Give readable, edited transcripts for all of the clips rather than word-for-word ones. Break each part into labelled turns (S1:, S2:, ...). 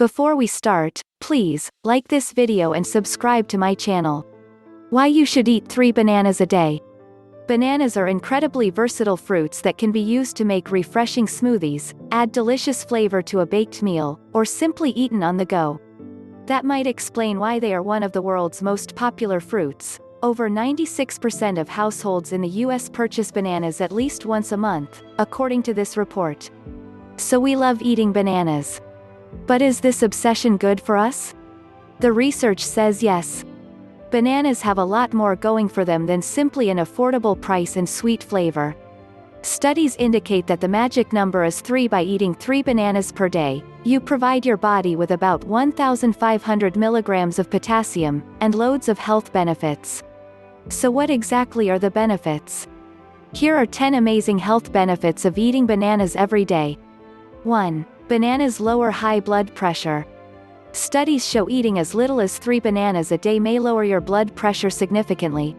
S1: Before we start, please, like this video and subscribe to my channel. Why you should eat 3 bananas a day. Bananas are incredibly versatile fruits that can be used to make refreshing smoothies, add delicious flavor to a baked meal, or simply eaten on the go. That might explain why they are one of the world's most popular fruits. Over 96% of households in the US purchase bananas at least once a month, according to this report. So we love eating bananas. But is this obsession good for us? The research says yes. Bananas have a lot more going for them than simply an affordable price and sweet flavor. Studies indicate that the magic number is 3. By eating 3 bananas per day, you provide your body with about 1,500 milligrams of potassium, and loads of health benefits. So what exactly are the benefits? Here are 10 amazing health benefits of eating bananas every day. 1. Bananas lower high blood pressure. Studies show eating as little as 3 bananas a day may lower your blood pressure significantly.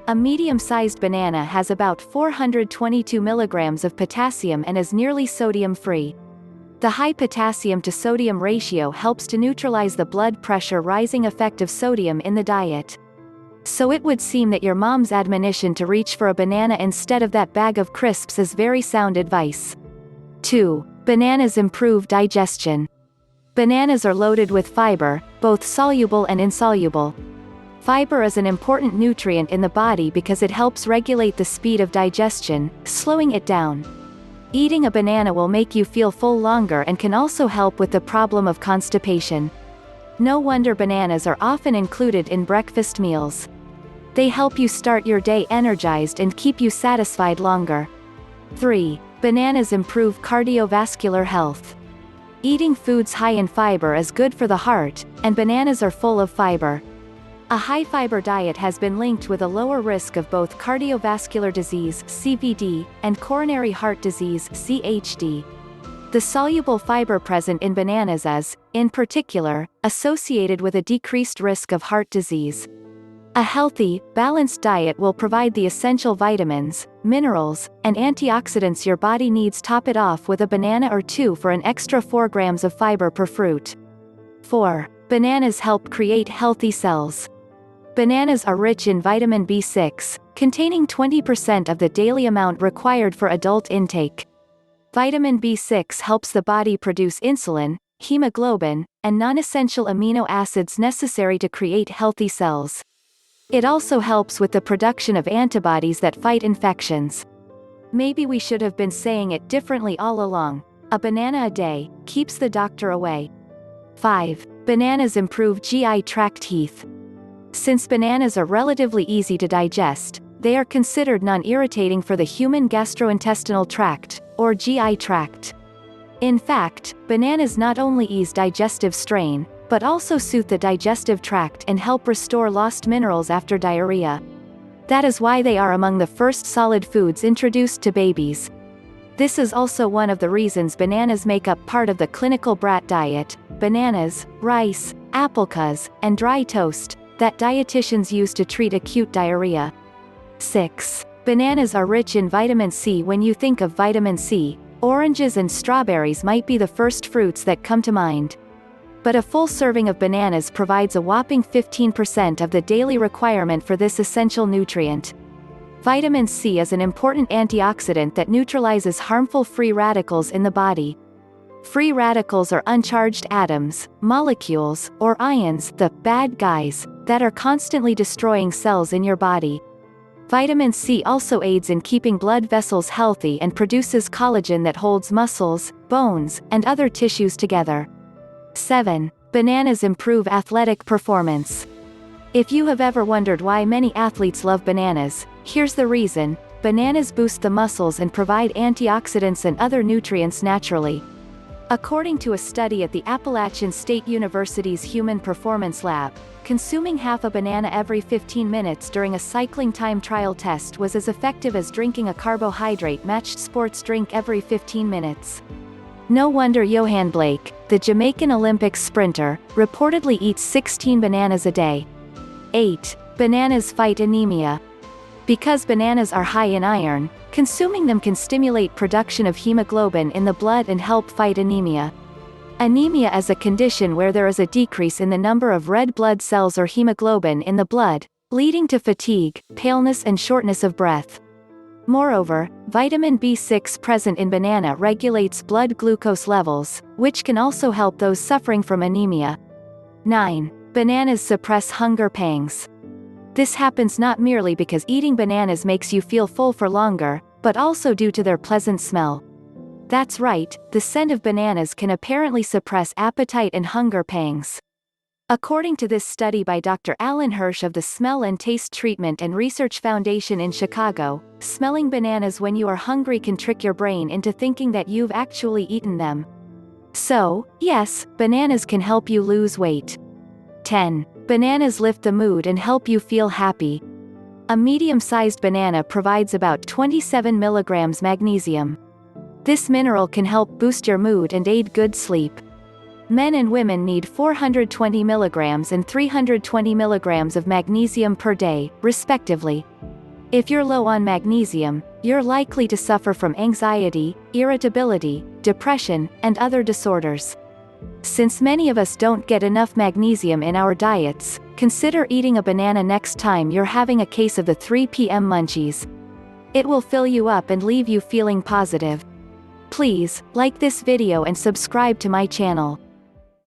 S1: A medium-sized banana has about 422 milligrams of potassium and is nearly sodium-free. The high potassium-to-sodium ratio helps to neutralize the blood pressure rising effect of sodium in the diet. So it would seem that your mom's admonition to reach for a banana instead of that bag of crisps is very sound advice. 2. Bananas improve digestion. Bananas are loaded with fiber, both soluble and insoluble. Fiber is an important nutrient in the body because it helps regulate the speed of digestion, slowing it down. Eating a banana will make you feel full longer and can also help with the problem of constipation. No wonder bananas are often included in breakfast meals. They help you start your day energized and keep you satisfied longer. 3. Bananas improve cardiovascular health. Eating foods high in fiber is good for the heart, and bananas are full of fiber. A high-fiber diet has been linked with a lower risk of both cardiovascular disease (CVD) and coronary heart disease (CHD). The soluble fiber present in bananas is, in particular, associated with a decreased risk of heart disease. A healthy, balanced diet will provide the essential vitamins, minerals, and antioxidants your body needs. Top it off with a banana or 2 for an extra 4 grams of fiber per fruit. 4. Bananas help create healthy cells. Bananas are rich in vitamin B6, containing 20% of the daily amount required for adult intake. Vitamin B6 helps the body produce insulin, hemoglobin, and non-essential amino acids necessary to create healthy cells. It also helps with the production of antibodies that fight infections. Maybe we should have been saying it differently all along. A banana a day keeps the doctor away. 5. Bananas improve GI tract heath. Since bananas are relatively easy to digest, they are considered non-irritating for the human gastrointestinal tract, or GI tract. In fact, bananas not only ease digestive strain, but also soothe the digestive tract and help restore lost minerals after diarrhea. That is why they are among the first solid foods introduced to babies. This is also one of the reasons bananas make up part of the clinical BRAT diet: bananas, rice, applecus, and dry toast, that dietitians use to treat acute diarrhea. 6. Bananas are rich in vitamin C. When you think of vitamin C, oranges and strawberries might be the first fruits that come to mind. But a full serving of bananas provides a whopping 15% of the daily requirement for this essential nutrient. Vitamin C is an important antioxidant that neutralizes harmful free radicals in the body. Free radicals are uncharged atoms, molecules, or ions, the bad guys, that are constantly destroying cells in your body. Vitamin C also aids in keeping blood vessels healthy and produces collagen that holds muscles, bones, and other tissues together. 7. Bananas improve athletic performance. If you have ever wondered why many athletes love bananas, here's the reason: bananas boost the muscles and provide antioxidants and other nutrients naturally. According to a study at the Appalachian State University's Human Performance Lab, consuming half a banana every 15 minutes during a cycling time trial test was as effective as drinking a carbohydrate-matched sports drink every 15 minutes. No wonder Yohan Blake, the Jamaican Olympics sprinter, reportedly eats 16 bananas a day. 8. Bananas fight anemia. Because bananas are high in iron, consuming them can stimulate production of hemoglobin in the blood and help fight anemia. Anemia is a condition where there is a decrease in the number of red blood cells or hemoglobin in the blood, leading to fatigue, paleness and shortness of breath. Moreover, vitamin B6 present in banana regulates blood glucose levels, which can also help those suffering from anemia. 9. Bananas suppress hunger pangs. This happens not merely because eating bananas makes you feel full for longer, but also due to their pleasant smell. That's right, the scent of bananas can apparently suppress appetite and hunger pangs. According to this study by Dr. Alan Hirsch of the Smell and Taste Treatment and Research Foundation in Chicago, smelling bananas when you are hungry can trick your brain into thinking that you've actually eaten them. So, yes, bananas can help you lose weight. 10. Bananas lift the mood and help you feel happy. A medium-sized banana provides about 27 milligrams magnesium. This mineral can help boost your mood and aid good sleep. Men and women need 420 milligrams and 320 milligrams of magnesium per day, respectively. If you're low on magnesium, you're likely to suffer from anxiety, irritability, depression, and other disorders. Since many of us don't get enough magnesium in our diets, consider eating a banana next time you're having a case of the 3 p.m. munchies. It will fill you up and leave you feeling positive. Please, like this video and subscribe to my channel.